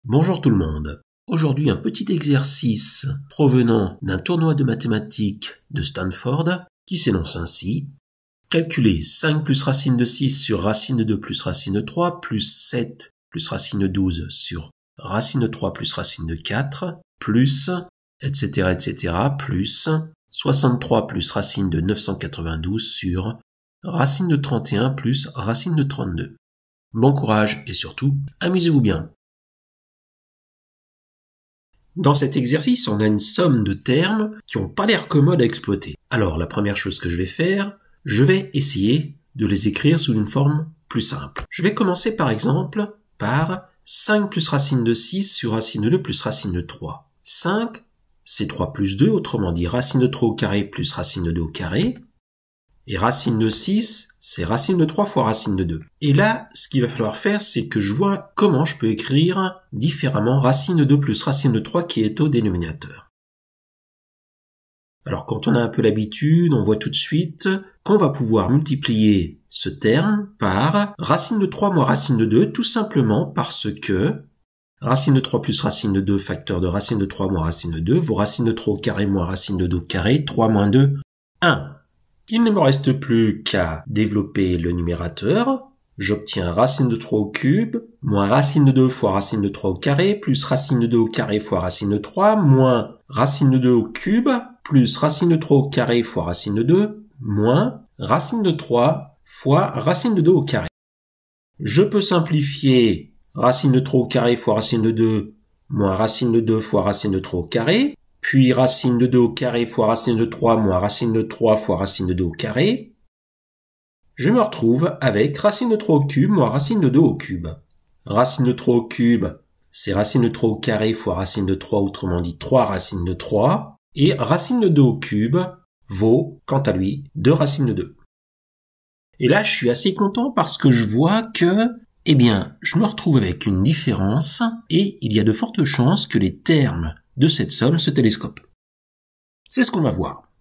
Bonjour tout le monde. Aujourd'hui un petit exercice provenant d'un tournoi de mathématiques de Stanford qui s'énonce ainsi. Calculer 5 plus racine de 6 sur racine de 2 plus racine de 3 plus 7 plus racine de 12 sur racine de 3 plus racine de 4 plus etc. plus 63 plus racine de 992 sur racine de 31 plus racine de 32. Bon courage et surtout, amusez-vous bien. Dans cet exercice, on a une somme de termes qui n'ont pas l'air commodes à exploiter. Alors, la première chose que je vais faire, je vais essayer de les écrire sous une forme plus simple. Je vais commencer par exemple par 5 plus racine de 6 sur racine de 2 plus racine de 3. 5, c'est 3 plus 2, autrement dit racine de 3 au carré plus racine de 2 au carré. Et racine de 6, c'est racine de 3 fois racine de 2. Et là, ce qu'il va falloir faire, c'est que je vois comment je peux écrire différemment racine de 2 plus racine de 3 qui est au dénominateur. Alors quand on a un peu l'habitude, on voit tout de suite qu'on va pouvoir multiplier ce terme par racine de 3 moins racine de 2, tout simplement parce que racine de 3 plus racine de 2, facteur de racine de 3 moins racine de 2, vaut racine de 3 au carré moins racine de 2 au carré, 3 moins 2, 1. Il ne me reste plus qu'à développer le numérateur. J'obtiens racine de 3 au cube, moins racine de 2 fois racine de 3 au carré, plus racine de 2 au carré fois racine de 3, moins racine de 2 au cube, plus racine de 3 au carré fois racine de 2, moins racine de 3 fois racine de 2 au carré. Je peux simplifier racine de 3 au carré fois racine de 2, moins racine de 2 fois racine de 3 au carré, puis racine de 2 au carré fois racine de 3 moins racine de 3 fois racine de 2 au carré. Je me retrouve avec racine de 3 au cube moins racine de 2 au cube. Racine de 3 au cube, c'est racine de 3 au carré fois racine de 3, autrement dit 3 racines de 3. Et racine de 2 au cube vaut, quant à lui, 2 racines de 2. Et là, je suis assez content parce que je vois que, je me retrouve avec une différence et il y a de fortes chances que les termes de cette somme se télescope. C'est ce qu'on va voir.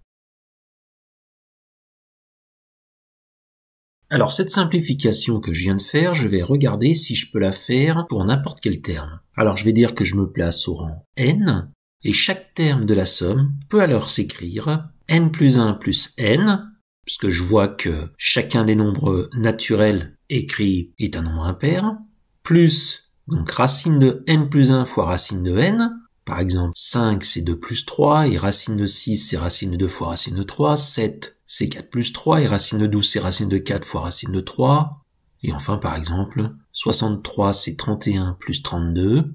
Alors cette simplification que je viens de faire, je vais regarder si je peux la faire pour n'importe quel terme. Alors je vais dire que je me place au rang n, et chaque terme de la somme peut alors s'écrire n plus 1 plus n, puisque je vois que chacun des nombres naturels écrits est un nombre impair, plus donc racine de n plus 1 fois racine de n. Par exemple, 5 c'est 2 plus 3, et racine de 6 c'est racine de 2 fois racine de 3, 7 c'est 4 plus 3, et racine de 12 c'est racine de 4 fois racine de 3, et enfin par exemple, 63 c'est 31 plus 32,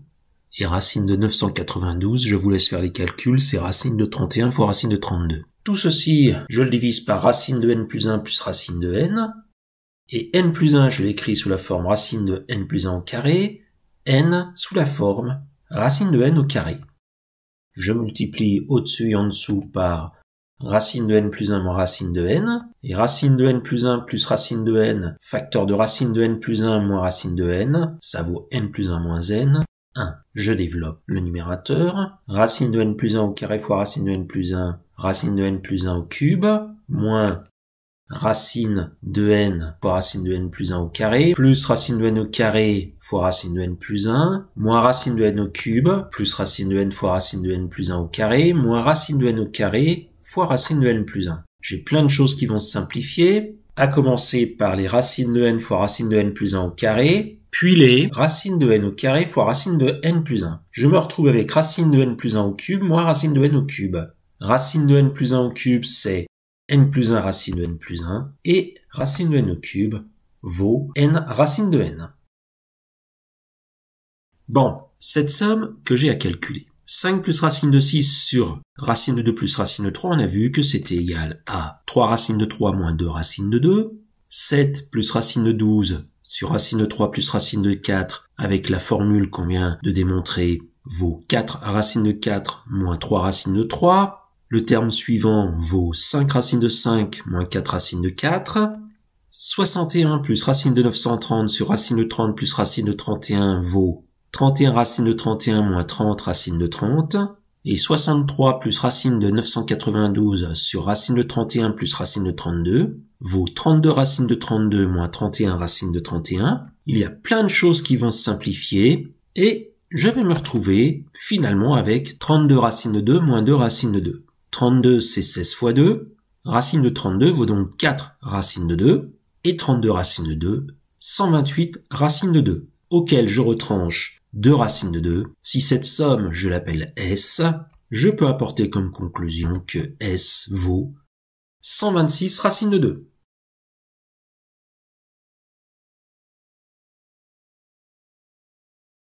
et racine de 992, je vous laisse faire les calculs, c'est racine de 31 fois racine de 32. Tout ceci, je le divise par racine de n plus 1 plus racine de n, et n plus 1 je l'écris sous la forme racine de n plus 1 au carré, n sous la forme racine de n au carré. Je multiplie au-dessus et en dessous par racine de n plus 1 moins racine de n, et racine de n plus 1 plus racine de n, facteur de racine de n plus 1 moins racine de n, ça vaut n plus 1 moins n, 1. Je développe le numérateur, racine de n plus 1 au carré fois racine de n plus 1, racine de n plus 1 au cube, moins racine de n fois racine de n plus 1 au carré, plus racine de n au carré fois racine de n plus 1, moins racine de n au cube, plus racine de n fois racine de n plus 1 au carré, moins racine de n au carré fois racine de n plus 1. J'ai plein de choses qui vont se simplifier, à commencer par les racines de n fois racine de n plus 1 au carré, puis les racines de n au carré fois racine de n plus 1. Je me retrouve avec racine de n plus 1 au cube moins racine de n au cube. Racine de n plus 1 au cube, c'est n plus 1 racine de n plus 1, et racine de n au cube vaut n racine de n. Bon, cette somme que j'ai à calculer. 5 plus racine de 6 sur racine de 2 plus racine de 3, on a vu que c'était égal à 3 racine de 3 moins 2 racine de 2. 7 plus racine de 12 sur racine de 3 plus racine de 4, avec la formule qu'on vient de démontrer, vaut 4 racine de 4 moins 3 racine de 3. Le terme suivant vaut 5 racine de 5 moins 4 racine de 4. 61 plus racine de 930 sur racine de 30 plus racine de 31 vaut 31 racine de 31 moins 30 racine de 30. Et 63 plus racine de 992 sur racine de 31 plus racine de 32 vaut 32 racine de 32 moins 31 racine de 31. Il y a plein de choses qui vont se simplifier et je vais me retrouver finalement avec 32 racine de 2 moins 2 racine de 2. 32 c'est 16 fois 2, racine de 32 vaut donc 4 racine de 2, et 32 racine de 2, 128 racine de 2, auquel je retranche 2 racines de 2. Si cette somme, je l'appelle S, je peux apporter comme conclusion que S vaut 126 racine de 2.